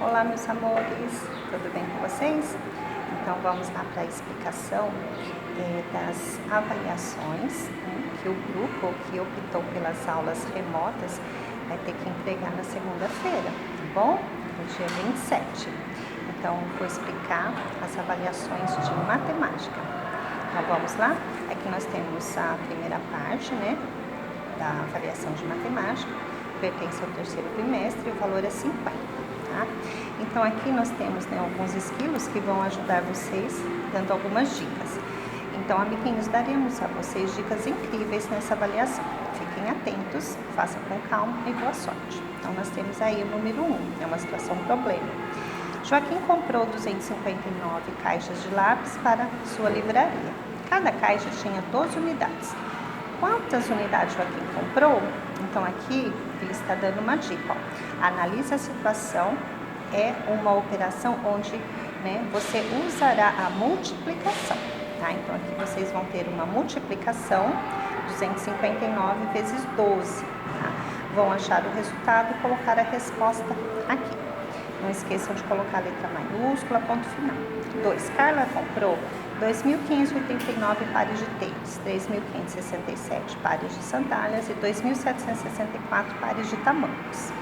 Olá, meus amores, tudo bem com vocês? Então vamos lá para a explicação das avaliações, né, que o grupo que optou pelas aulas remotas vai ter que entregar na segunda-feira, tá bom? No dia 27. Então vou explicar as avaliações de matemática. Então vamos lá? Aqui nós temos a primeira parte, né, da avaliação de matemática, pertence ao terceiro bimestre e o valor é 50. Tá? Então aqui nós temos, né, alguns esquilos que vão ajudar vocês dando algumas dicas. Então, amiguinhos, daremos a vocês dicas incríveis nessa avaliação. Fiquem atentos, façam com calma e boa sorte. Então nós temos aí o número 1, é uma situação problema. Joaquim comprou 259 caixas de lápis para sua livraria. Cada caixa tinha 12 unidades. Quantas unidades Joaquim comprou? Então aqui ele está dando uma dica. Ó. Analise a situação, é uma operação onde, né, você usará a multiplicação. Tá? Então aqui vocês vão ter uma multiplicação, 259 vezes 12. Tá? Vão achar o resultado e colocar a resposta aqui. Não esqueçam de colocar a letra maiúscula, ponto final. 2. Carla comprou 2.589 pares de tênis, 3.567 pares de sandálias e 2.764 pares de tamancos.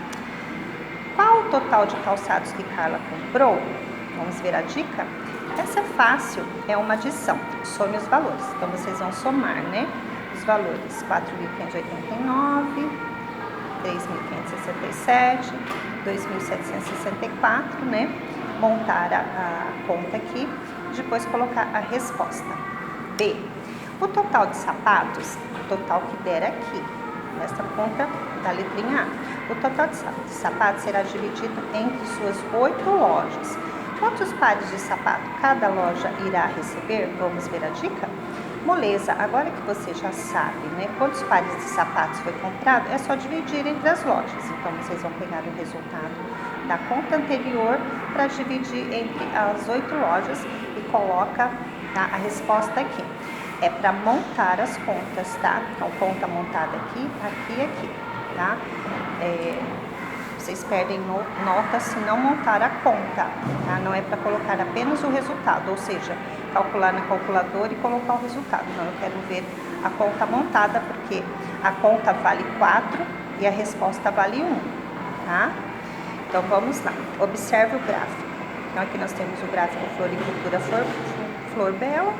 Qual o total de calçados que Carla comprou? Vamos ver a dica? Essa é fácil, é uma adição. Some os valores. Então, vocês vão somar, né? Os valores: 4.589, 3.567, 2.764, né? Montar a conta aqui, depois colocar a resposta. B. O total de sapatos, o total que der aqui, nesta conta da letrinha A. O total de sapatos será dividido entre suas 8 lojas. Quantos pares de sapato cada loja irá receber? Vamos ver a dica? Moleza, agora que você já sabe, né, quantos pares de sapatos foi comprado, é só dividir entre as lojas. Então, vocês vão pegar o resultado da conta anterior para dividir entre as 8 lojas e coloca, tá, a resposta aqui. É para montar as contas, tá? Então, conta montada aqui, aqui e aqui, tá? Vocês perdem nota se não montar a conta, tá? Não é para colocar apenas o resultado, ou seja, calcular na calculadora e colocar o resultado. Não, eu quero ver a conta montada, porque a conta vale 4 e a resposta vale 1, tá? Então, vamos lá. Observe o gráfico. Então, aqui nós temos o gráfico Floricultura Flor Bela,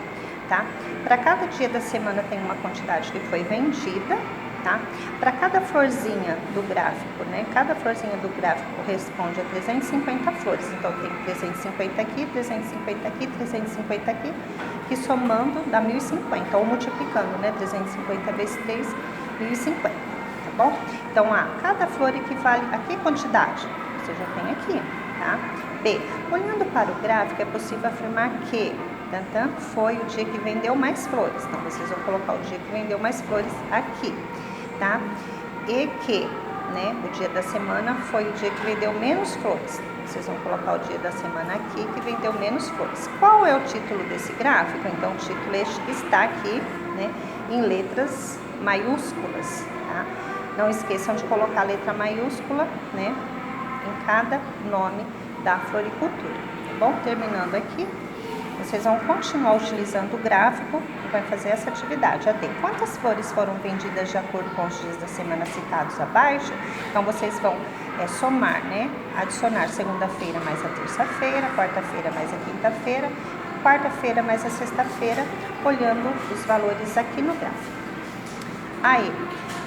tá? Para cada dia da semana tem uma quantidade que foi vendida, tá? Para cada florzinha do gráfico, né? Cada florzinha do gráfico corresponde a 350 flores. Então, tem 350 aqui, 350 aqui, 350 aqui, que somando dá 1.050, ou multiplicando, né? 350 vezes 3, 1.050, tá bom? Então, cada flor equivale a que quantidade? Você já tem aqui, tá? B. Olhando para o gráfico, é possível afirmar que foi o dia que vendeu mais flores. Então, vocês vão colocar o dia que vendeu mais flores aqui, tá? E que, né, o dia da semana foi o dia que vendeu menos flores. Vocês vão colocar o dia da semana aqui que vendeu menos flores. Qual é o título desse gráfico? Então, o título está aqui, né, em letras maiúsculas, tá? Não esqueçam de colocar a letra maiúscula, né, em cada nome da floricultura, tá bom? Terminando aqui, vocês vão continuar utilizando o gráfico e vai fazer essa atividade. A D. Quantas flores foram vendidas de acordo com os dias da semana citados abaixo? Então, vocês vão somar, né? Adicionar segunda-feira mais a terça-feira, quarta-feira mais a quinta-feira, quarta-feira mais a sexta-feira, olhando os valores aqui no gráfico. Aí,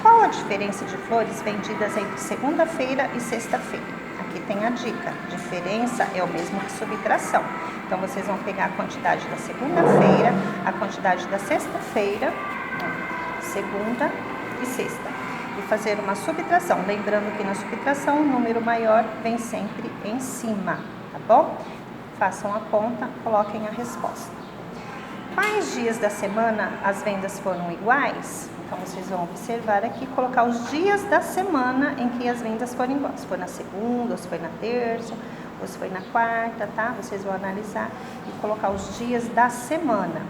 qual a diferença de flores vendidas entre segunda-feira e sexta-feira? Aqui tem a dica. Diferença é o mesmo que subtração. Então, vocês vão pegar a quantidade da segunda-feira, a quantidade da sexta-feira, segunda e sexta, e fazer uma subtração. Lembrando que na subtração o número maior vem sempre em cima, tá bom? Façam a conta, coloquem a resposta. Quais dias da semana as vendas foram iguais? Então, vocês vão observar aqui, colocar os dias da semana em que as vendas foram iguais. Se foi na segunda, ou se foi na terça, ou se foi na quarta, tá? Vocês vão analisar e colocar os dias da semana.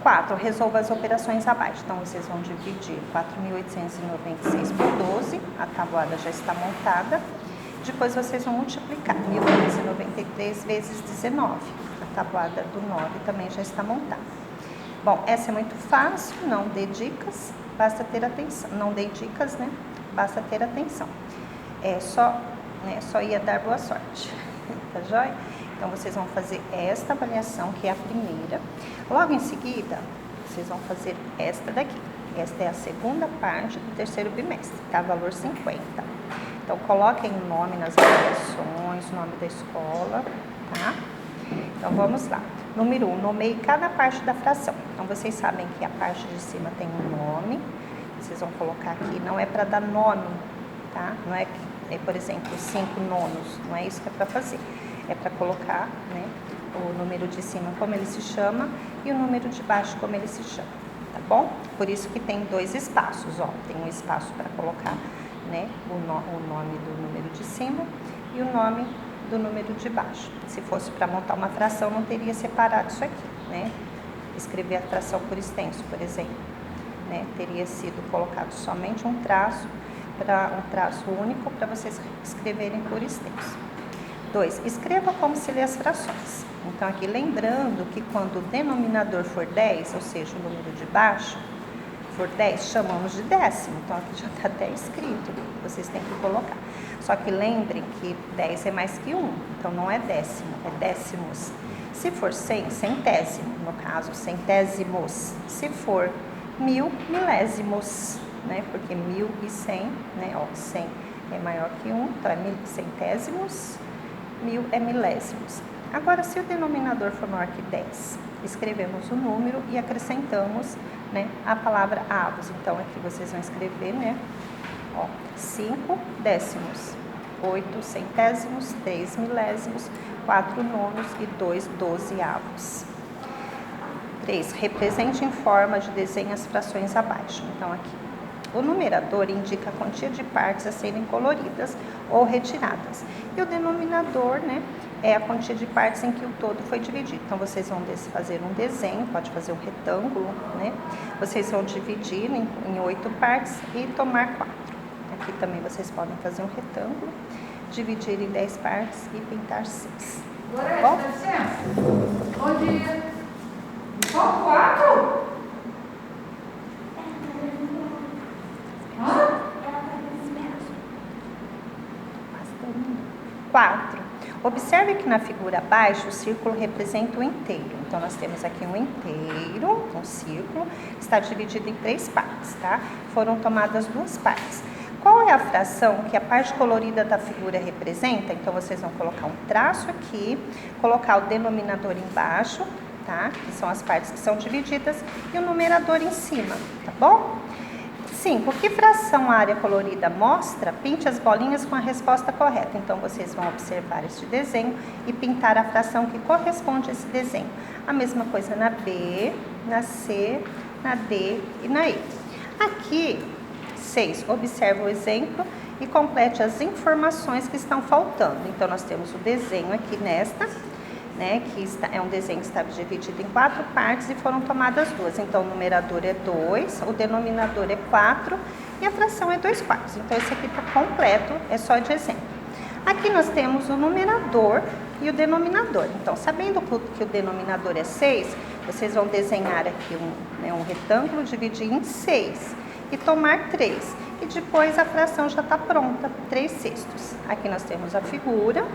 4. Resolva as operações abaixo. Então, vocês vão dividir 4.896 por 12. A tabuada já está montada. Depois vocês vão multiplicar 1.593 vezes 19. A tabuada do 9 também já está montada. Bom, essa é muito fácil, não dê dicas, basta ter atenção. Não dê dicas, né? Basta ter atenção. Só ia dar boa sorte. Tá joia? Então, vocês vão fazer esta avaliação, que é a primeira. Logo em seguida, vocês vão fazer esta daqui. Esta é a segunda parte do terceiro bimestre, tá? Valor 50. Então, coloquem o nome nas avaliações, o nome da escola, tá? Então, vamos lá. Número 1, nomeie cada parte da fração. Então, vocês sabem que a parte de cima tem um nome. Vocês vão colocar aqui, não é para dar nome, tá? Não é, por exemplo, 5 nonos. Não é isso que é para fazer. É para colocar, né, o número de cima como ele se chama e o número de baixo como ele se chama, tá bom? Por isso que tem 2 espaços, ó. Tem um espaço para colocar, né, o nome do número de cima e o nome do número de baixo. Se fosse para montar uma fração, não teria separado isso aqui, né? Escrever a fração por extenso, por exemplo, né? Teria sido colocado somente um traço único para vocês escreverem por extenso. 2. Escreva como se lê as frações. Então, aqui lembrando que quando o denominador for 10, ou seja, o número de baixo for 10, chamamos de décimo. Então, aqui já está 10 escrito, vocês têm que colocar. Só que lembrem que 10 é mais que 1, então não é décimo, é décimos. Se for 100, centésimo, no caso, centésimos. Se for 1000, milésimos, né? Porque 1100, né? Ó, 100 é maior que 1, então é centésimos. 1000 é milésimos. Agora, se o denominador for maior que 10, escrevemos o número e acrescentamos, né, a palavra avos. Então, aqui vocês vão escrever, né, ó, 5 décimos, 8 centésimos, 3 milésimos, 4 nonos e 2 dozeavos. 3. Represente em forma de desenho as frações abaixo. Então, aqui. O numerador indica a quantia de partes a serem coloridas ou retiradas. E o denominador, né, é a quantia de partes em que o todo foi dividido. Então, vocês vão fazer um desenho, pode fazer um retângulo, né? Vocês vão dividir em 8 partes e tomar 4. Aqui também vocês podem fazer um retângulo, dividir em 10 partes e pintar 6. Gorete, dá licença. Bom dia. Só 4? 4. Observe que na figura abaixo o círculo representa o inteiro. Então, nós temos aqui um inteiro, um círculo, está dividido em 3 partes, tá? Foram tomadas 2 partes. Qual é a fração que a parte colorida da figura representa? Então, vocês vão colocar um traço aqui, colocar o denominador embaixo, tá? Que são as partes que são divididas, e o numerador em cima, tá bom? 5. Que fração a área colorida mostra? Pinte as bolinhas com a resposta correta. Então, vocês vão observar este desenho e pintar a fração que corresponde a esse desenho. A mesma coisa na B, na C, na D e na E. Aqui, 6. Observe o exemplo e complete as informações que estão faltando. Então, nós temos o desenho aqui nesta, né, é um desenho que está dividido em 4 partes e foram tomadas 2. Então, o numerador é 2, o denominador é 4 e a fração é 2/4. Então, esse aqui está completo, é só de exemplo. Aqui nós temos o numerador e o denominador. Então, sabendo que o denominador é 6, vocês vão desenhar aqui um retângulo, dividir em 6 e tomar 3. E depois a fração já está pronta, 3/6. Aqui nós temos a figura,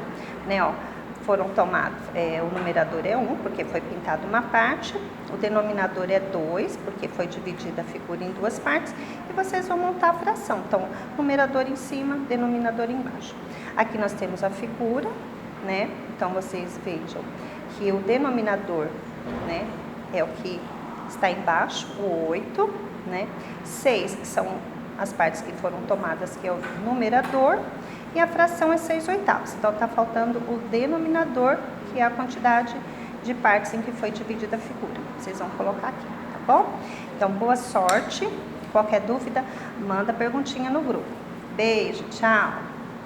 né, ó. Foram tomados, o numerador é 1, porque foi pintado uma parte, o denominador é 2, porque foi dividida a figura em 2 partes, e vocês vão montar a fração. Então, numerador em cima, denominador embaixo. Aqui nós temos a figura, né? Então, vocês vejam que o denominador, né, é o que está embaixo, o 8, né? 6, que são as partes que foram tomadas, que é o numerador, e a fração é 6/8. Então, está faltando o denominador, que é a quantidade de partes em que foi dividida a figura. Vocês vão colocar aqui, tá bom? Então, boa sorte. Qualquer dúvida, manda perguntinha no grupo. Beijo, tchau!